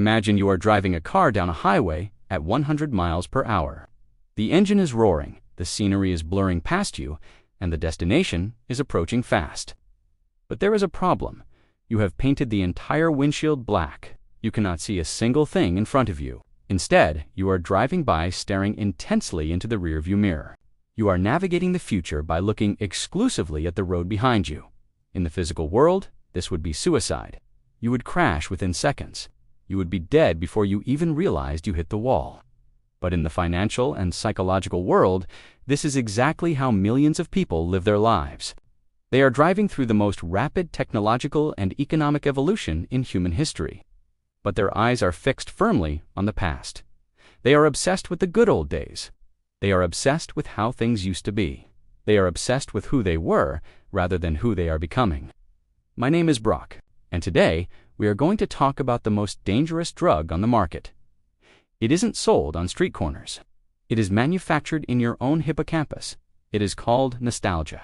Imagine you are driving a car down a highway at 100 miles per hour. The engine is roaring, the scenery is blurring past you, and the destination is approaching fast. But there is a problem. You have painted the entire windshield black. You cannot see a single thing in front of you. Instead, you are driving by staring intensely into the rearview mirror. You are navigating the future by looking exclusively at the road behind you. In the physical world, this would be suicide. You would crash within seconds. You would be dead before you even realized you hit the wall. But in the financial and psychological world, this is exactly how millions of people live their lives. They are driving through the most rapid technological and economic evolution in human history. But their eyes are fixed firmly on the past. They are obsessed with the good old days. They are obsessed with how things used to be. They are obsessed with who they were rather than who they are becoming. My name is Brock, and today we are going to talk about the most dangerous drug on the market. It isn't sold on street corners. It is manufactured in your own hippocampus. It is called nostalgia.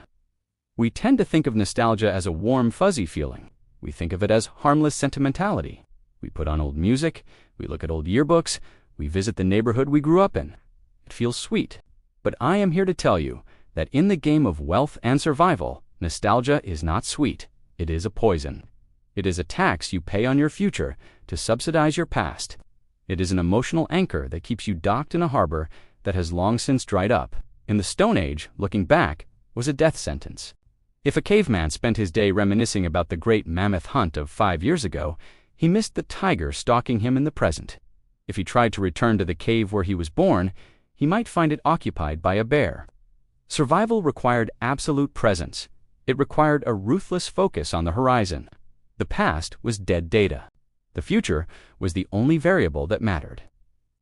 We tend to think of nostalgia as a warm, fuzzy feeling. We think of it as harmless sentimentality. We put on old music, we look at old yearbooks, we visit the neighborhood we grew up in. It feels sweet. But I am here to tell you that in the game of wealth and survival, nostalgia is not sweet. It is a poison. It is a tax you pay on your future to subsidize your past. It is an emotional anchor that keeps you docked in a harbor that has long since dried up. In the Stone Age, looking back was a death sentence. If a caveman spent his day reminiscing about the great mammoth hunt of 5 years ago, he missed the tiger stalking him in the present. If he tried to return to the cave where he was born, he might find it occupied by a bear. Survival required absolute presence. It required a ruthless focus on the horizon. The past was dead data. The future was the only variable that mattered.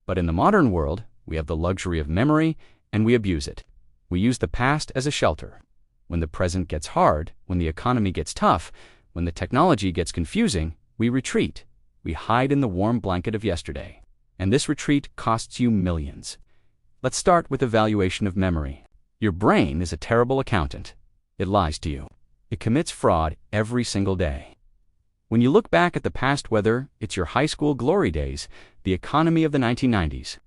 But in the modern world, we have the luxury of memory, and we abuse it. We use the past as a shelter. When the present gets hard, when the economy gets tough, when the technology gets confusing, we retreat. We hide in the warm blanket of yesterday. And this retreat costs you millions. Let's start with evaluation of memory. Your brain is a terrible accountant. It lies to you. It commits fraud every single day. When you look back at the past, whether it's your high school glory days, the economy of the 1990s,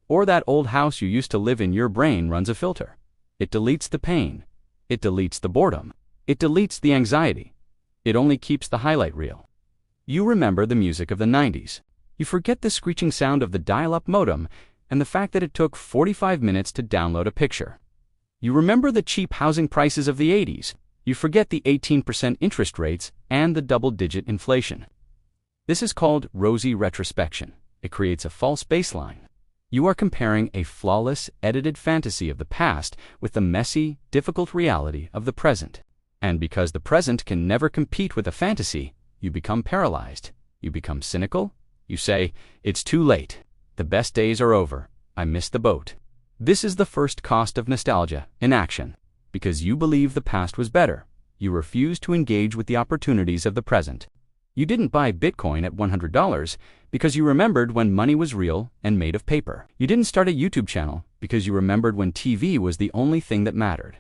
or that old house you used to live in, your brain runs a filter. It deletes the pain. It deletes the boredom. It deletes the anxiety. It only keeps the highlight reel. You remember the music of the 90s. You forget the screeching sound of the dial-up modem and the fact that it took 45 minutes to download a picture. You remember the cheap housing prices of the 80s. You forget the 18% interest rates and the double-digit inflation. This is called Rosy Retrospection. It creates a false baseline. You are comparing a flawless, edited fantasy of the past with the messy, difficult reality of the present. And because the present can never compete with a fantasy, you become paralyzed. You become cynical. You say, "It's too late. The best days are over. I missed the boat." This is the first cost of nostalgia in action. Because you believe the past was better, you refuse to engage with the opportunities of the present. You didn't buy Bitcoin at $100 because you remembered when money was real and made of paper. You didn't start a YouTube channel because you remembered when TV was the only thing that mattered.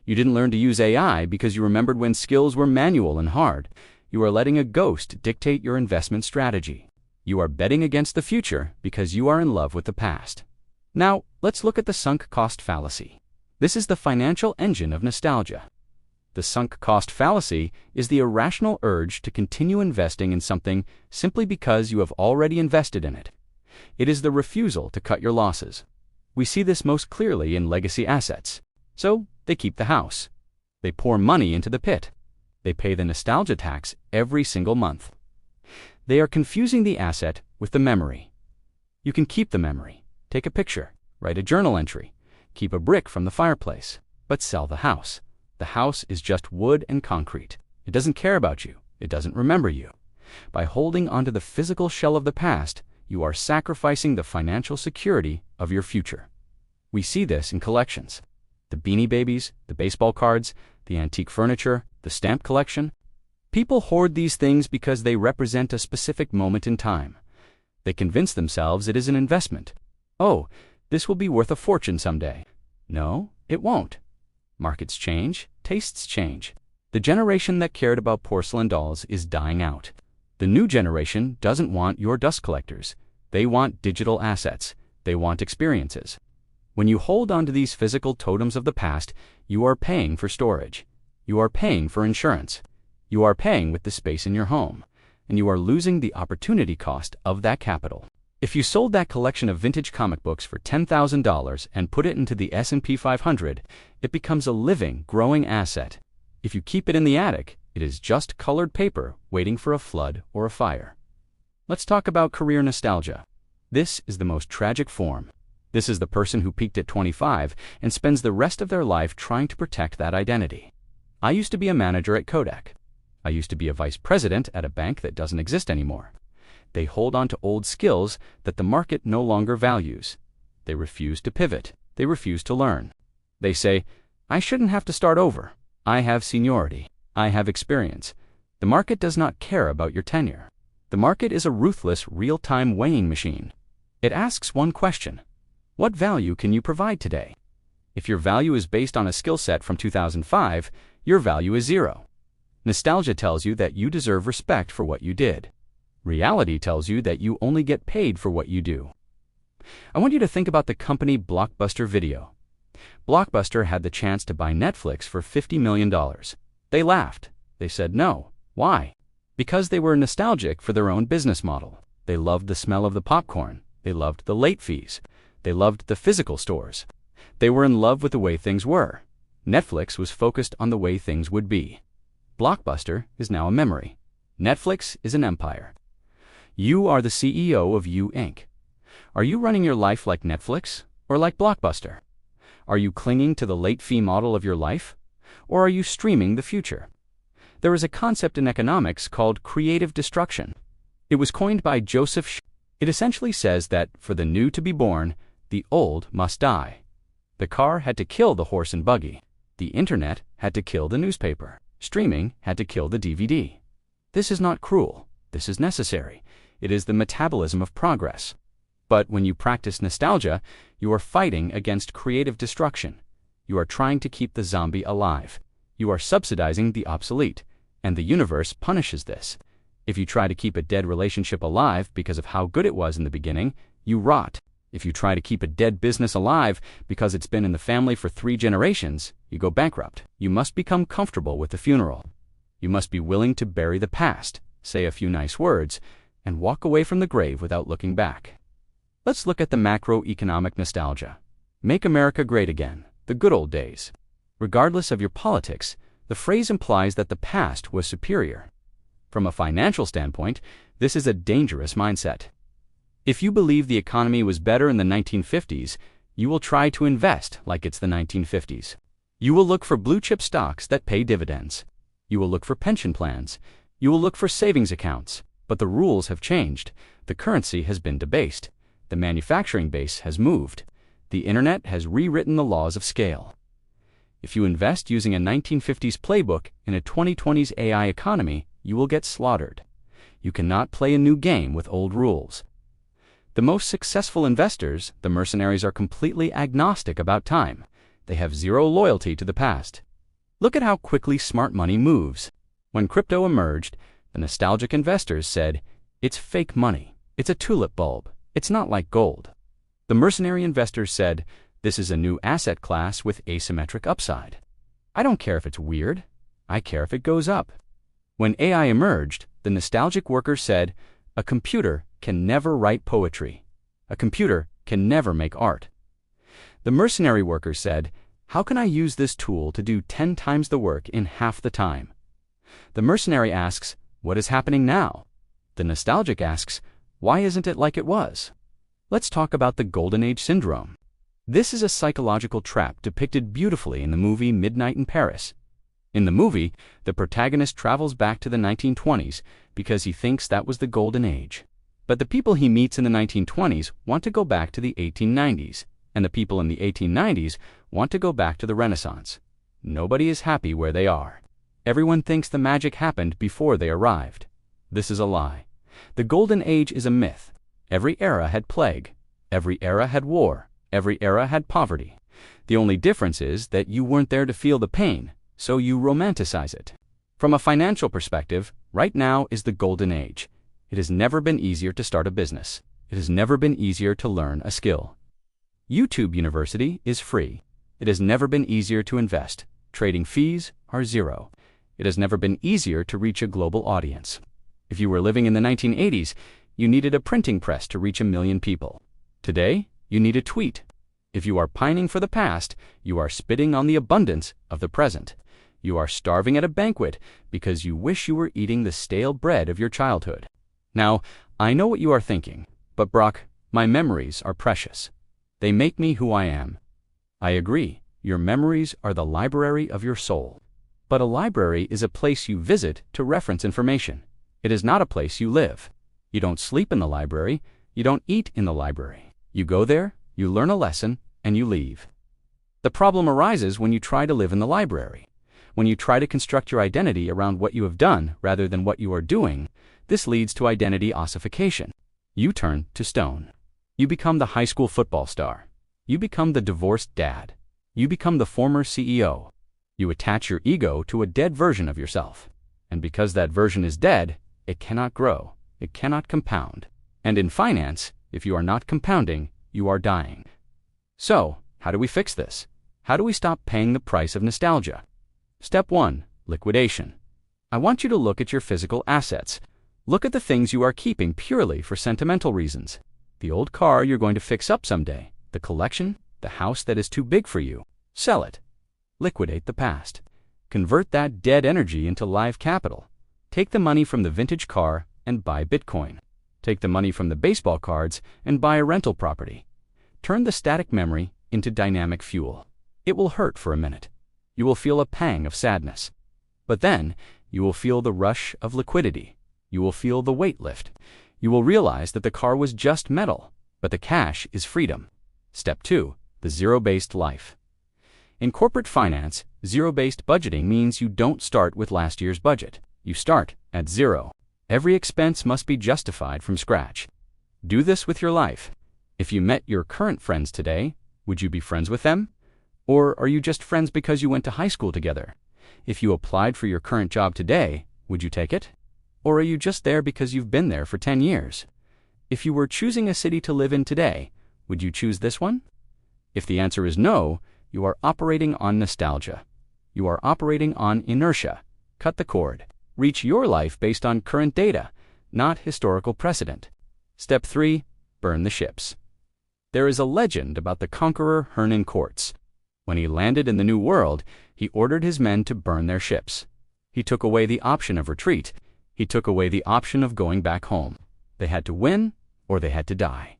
You didn't learn to use AI because you remembered when skills were manual and hard. You are letting a ghost dictate your investment strategy. You are betting against the future because you are in love with the past. Now, let's look at the sunk cost fallacy. This is the financial engine of nostalgia. The sunk cost fallacy is the irrational urge to continue investing in something simply because you have already invested in it. It is the refusal to cut your losses. We see this most clearly in legacy assets. So, they keep the house. They pour money into the pit. They pay the nostalgia tax every single month. They are confusing the asset with the memory. You can keep the memory, take a picture, write a journal entry, keep a brick from the fireplace, but sell the house. The house is just wood and concrete. It doesn't care about you. It doesn't remember you. By holding onto the physical shell of the past, you are sacrificing the financial security of your future. We see this in collections. The Beanie Babies, the baseball cards, the antique furniture, the stamp collection. People hoard these things because they represent a specific moment in time. They convince themselves it is an investment. Oh, this will be worth a fortune someday. No, it won't. Markets change, tastes change. The generation that cared about porcelain dolls is dying out. The new generation doesn't want your dust collectors. They want digital assets. They want experiences. When you hold on to these physical totems of the past, you are paying for storage. You are paying for insurance. You are paying with the space in your home. And you are losing the opportunity cost of that capital. If you sold that collection of vintage comic books for $10,000 and put it into the S&P 500, it becomes a living, growing asset. If you keep it in the attic, it is just colored paper waiting for a flood or a fire. Let's talk about career nostalgia. This is the most tragic form. This is the person who peaked at 25 and spends the rest of their life trying to protect that identity. I used to be a manager at Kodak. I used to be a vice president at a bank that doesn't exist anymore. They hold on to old skills that the market no longer values. They refuse to pivot. They refuse to learn. They say, I shouldn't have to start over. I have seniority. I have experience. The market does not care about your tenure. The market is a ruthless, real-time weighing machine. It asks one question. What value can you provide today? If your value is based on a skill set from 2005, your value is zero. Nostalgia tells you that you deserve respect for what you did. Reality tells you that you only get paid for what you do. I want you to think about the company Blockbuster Video. Blockbuster had the chance to buy Netflix for $50 million. They laughed. They said no. Why? Because they were nostalgic for their own business model. They loved the smell of the popcorn. They loved the late fees. They loved the physical stores. They were in love with the way things were. Netflix was focused on the way things would be. Blockbuster is now a memory. Netflix is an empire. You are the CEO of You Inc. Are you running your life like Netflix or like Blockbuster? Are you clinging to the late fee model of your life? Or are you streaming the future? There is a concept in economics called creative destruction. It was coined by Joseph Sch. It essentially says that for the new to be born, the old must die. The car had to kill the horse and buggy. The internet had to kill the newspaper. Streaming had to kill the DVD. This is not cruel. This is necessary. It is the metabolism of progress. But when you practice nostalgia, you are fighting against creative destruction. You are trying to keep the zombie alive. You are subsidizing the obsolete, and the universe punishes this. If you try to keep a dead relationship alive because of how good it was in the beginning, you rot. If you try to keep a dead business alive because it's been in the family for 3 generations, you go bankrupt. You must become comfortable with the funeral. You must be willing to bury the past, say a few nice words, and walk away from the grave without looking back. Let's look at the macroeconomic nostalgia. Make America great again, the good old days. Regardless of your politics, the phrase implies that the past was superior. From a financial standpoint, this is a dangerous mindset. If you believe the economy was better in the 1950s, you will try to invest like it's the 1950s. You will look for blue-chip stocks that pay dividends. You will look for pension plans. You will look for savings accounts. But the rules have changed. The currency has been debased. The manufacturing base has moved. The internet has rewritten the laws of scale. If you invest using a 1950s playbook in a 2020s AI economy, you will get slaughtered. You cannot play a new game with old rules. The most successful investors, the mercenaries, are completely agnostic about time. They have zero loyalty to the past. Look at how quickly smart money moves. When crypto emerged, the nostalgic investors said, it's fake money. It's a tulip bulb. It's not like gold. The mercenary investors said, this is a new asset class with asymmetric upside. I don't care if it's weird. I care if it goes up. When AI emerged, the nostalgic workers said, a computer can never write poetry. A computer can never make art. The mercenary workers said, how can I use this tool to do 10 times the work in half the time? The mercenary asks, what is happening now? The nostalgic asks, why isn't it like it was? Let's talk about the Golden Age syndrome. This is a psychological trap depicted beautifully in the movie Midnight in Paris. In the movie, the protagonist travels back to the 1920s because he thinks that was the Golden Age. But the people he meets in the 1920s want to go back to the 1890s, and the people in the 1890s want to go back to the Renaissance. Nobody is happy where they are. Everyone thinks the magic happened before they arrived. This is a lie. The Golden Age is a myth. Every era had plague. Every era had war. Every era had poverty. The only difference is that you weren't there to feel the pain, so you romanticize it. From a financial perspective, Right now is the golden age. It has never been easier to start a business. It has never been easier to learn a skill. YouTube University is free. It has never been easier to invest. Trading fees are zero. It has never been easier to reach a global audience. If you were living in the 1980s, you needed a printing press to reach 1 million people. Today, you need a tweet. If you are pining for the past, you are spitting on the abundance of the present. You are starving at a banquet because you wish you were eating the stale bread of your childhood. Now, I know what you are thinking, but Brock, my memories are precious. They make me who I am. I agree, your memories are the library of your soul. But a library is a place you visit to reference information. It is not a place you live. You don't sleep in the library. You don't eat in the library. You go there, you learn a lesson, and you leave. The problem arises when you try to live in the library. When you try to construct your identity around what you have done rather than what you are doing, this leads to identity ossification. You turn to stone. You become the high school football star. You become the divorced dad. You become the former CEO. You attach your ego to a dead version of yourself. And because that version is dead, it cannot grow. It cannot compound. And in finance, if you are not compounding, you are dying. So, how do we fix this? How do we stop paying the price of nostalgia? Step 1. Liquidation. I want you to look at your physical assets. Look at the things you are keeping purely for sentimental reasons. The old car you're going to fix up someday. The collection. The house that is too big for you. Sell it. Liquidate the past. Convert that dead energy into live capital. Take the money from the vintage car and buy Bitcoin. Take the money from the baseball cards and buy a rental property. Turn the static memory into dynamic fuel. It will hurt for a minute. You will feel a pang of sadness. But then, you will feel the rush of liquidity. You will feel the weight lift. You will realize that the car was just metal, but the cash is freedom. Step 2. The zero-based life. In corporate finance, zero-based budgeting means you don't start with last year's budget. You start at zero. Every expense must be justified from scratch. Do this with your life. If you met your current friends today, would you be friends with them? Or are you just friends because you went to high school together? If you applied for your current job today, would you take it? Or are you just there because you've been there for 10 years? If you were choosing a city to live in today, would you choose this one? If the answer is no, you are operating on nostalgia. You are operating on inertia. Cut the cord. Reach your life based on current data, not historical precedent. Step 3. Burn the ships. There is a legend about the conqueror Hernan Cortes. When he landed in the New World, he ordered his men to burn their ships. He took away the option of retreat. He took away the option of going back home. They had to win, or they had to die.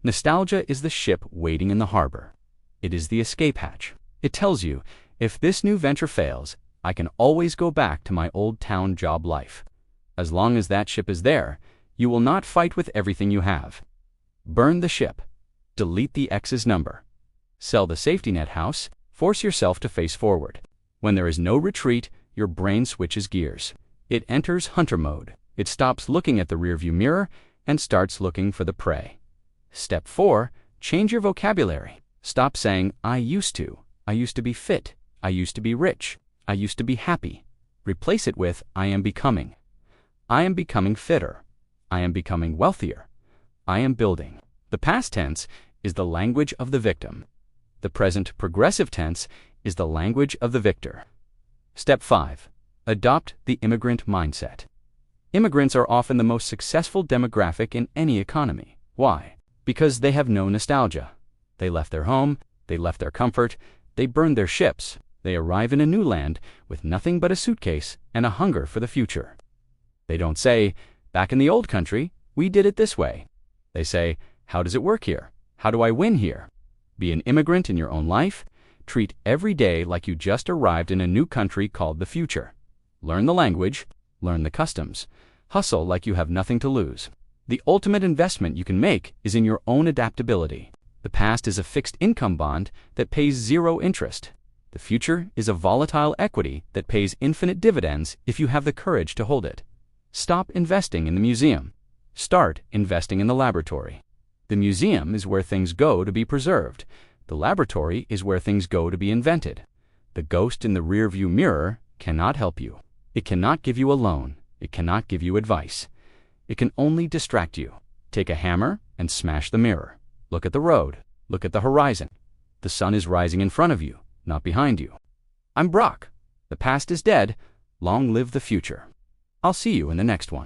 Nostalgia is the ship waiting in the harbor. It is the escape hatch. It tells you, if this new venture fails, I can always go back to my old town job life. As long as that ship is there, you will not fight with everything you have. Burn the ship. Delete the ex's number. Sell the safety net house. Force yourself to face forward. When there is no retreat, your brain switches gears. It enters hunter mode. It stops looking at the rearview mirror and starts looking for the prey. Step 4. Change your vocabulary. Stop saying, I used to be fit, I used to be rich, I used to be happy. Replace it with, I am becoming. I am becoming fitter. I am becoming wealthier. I am building. The past tense is the language of the victim. The present progressive tense is the language of the victor. Step 5. Adopt the immigrant mindset. Immigrants are often the most successful demographic in any economy. Why? Because they have no nostalgia. They left their home, they left their comfort, they burned their ships. They arrive in a new land with nothing but a suitcase and a hunger for the future. They don't say, back in the old country, we did it this way. They say, how does it work here? How do I win here? Be an immigrant in your own life. Treat every day like you just arrived in a new country called the future. Learn the language, learn the customs. Hustle like you have nothing to lose. The ultimate investment you can make is in your own adaptability. The past is a fixed income bond that pays 0 interest. The future is a volatile equity that pays infinite dividends if you have the courage to hold it. Stop investing in the museum. Start investing in the laboratory. The museum is where things go to be preserved. The laboratory is where things go to be invented. The ghost in the rearview mirror cannot help you. It cannot give you a loan. It cannot give you advice. It can only distract you. Take a hammer and smash the mirror. Look at the road. Look at the horizon. The sun is rising in front of you, not behind you. I'm Brock. The past is dead. Long live the future. I'll see you in the next one.